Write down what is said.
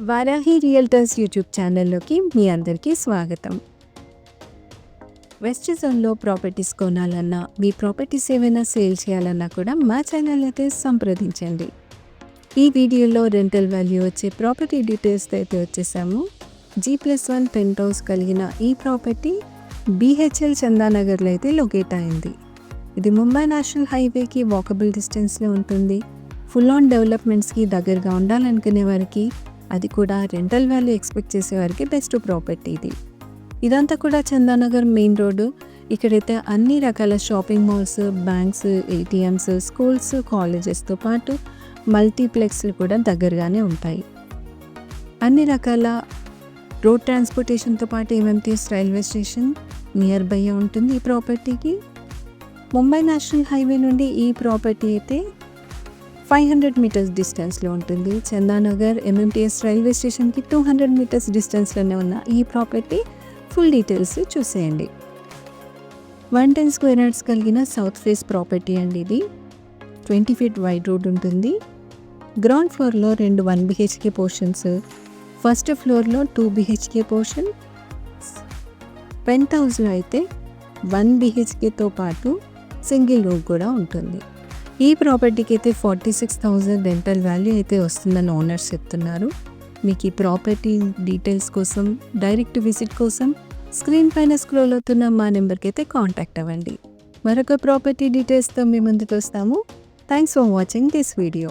Varahi realtors YouTube ఛానల్లోకి మీ అందరికీ స్వాగతం. వెస్ట్ జోన్లో ప్రాపర్టీస్ కొనాలన్నా, మీ ప్రాపర్టీస్ ఏమైనా సేల్ చేయాలన్నా కూడా మా ఛానల్ అయితే సంప్రదించండి. ఈ వీడియోలో రెంటల్ వాల్యూ వచ్చే ప్రాపర్టీ డీటెయిల్స్ అయితే వచ్చేసాము. G+1 పెంట్ హౌస్ కలిగిన ఈ ప్రాపర్టీ BHL చందానగర్లో అయితే లొకేట్ అయింది. ఇది ముంబై నేషనల్ హైవేకి వాకబుల్ డిస్టెన్స్లో ఉంటుంది. ఫుల్ ఆన్ డెవలప్మెంట్స్కి దగ్గరగా ఉండాలనుకునే వారికి, అది కూడా రెంటల్ వాల్యూ ఎక్స్పెక్ట్ చేసేవారికి బెస్ట్ ప్రాపర్టీ ఇది. ఇదంతా కూడా చందానగర్ మెయిన్ రోడ్డు. ఇక్కడైతే అన్ని రకాల shopping malls, banks, ATMs, schools, కాలేజెస్తో పాటు మల్టీప్లెక్స్లు కూడా దగ్గరగానే ఉంటాయి. అన్ని రకాల రోడ్ ట్రాన్స్పోర్టేషన్తో పాటు MMTS railway station near by ఉంటుంది ఈ ప్రాపర్టీకి. ముంబై నేషనల్ హైవే నుండి ఈ ప్రాపర్టీ అయితే 500 మీటర్స్ డిస్టెన్స్లో ఉంటుంది. చందానగర్ MMTS రైల్వే స్టేషన్కి 200 మీటర్స్ డిస్టెన్స్లోనే ఉన్న ఈ ప్రాపర్టీ ఫుల్ డీటెయిల్స్ చూసేయండి. 110 స్క్వేర్ యార్డ్స్ కలిగిన సౌత్ ఫేస్ ప్రాపర్టీ అండి ఇది. 20 ఫీట్ వైడ్ రోడ్ ఉంటుంది. గ్రౌండ్ ఫ్లోర్లో 2 1 BHK పోర్షన్స్, ఫస్ట్ ఫ్లోర్లో 2 BHK పోర్షన్, పెంట్ హౌస్లో అయితే 1 BHKతో పాటు సింగిల్ రూమ్ కూడా ఉంటుంది. ఈ ప్రాపర్టీకి అయితే 46,000 రెంటల్ వాల్యూ అయితే వస్తుందని ఓనర్స్ చెప్తున్నారు. మీకు ఈ ప్రాపర్టీ డీటెయిల్స్ కోసం, డైరెక్ట్ విజిట్ కోసం స్క్రీన్ పైన స్క్రోల్ అవుతున్న మా నెంబర్కి అయితే కాంటాక్ట్ అవ్వండి. మరొక ప్రాపర్టీ డీటెయిల్స్తో మీ ముందుకు వస్తాము. Thanks for watching this video.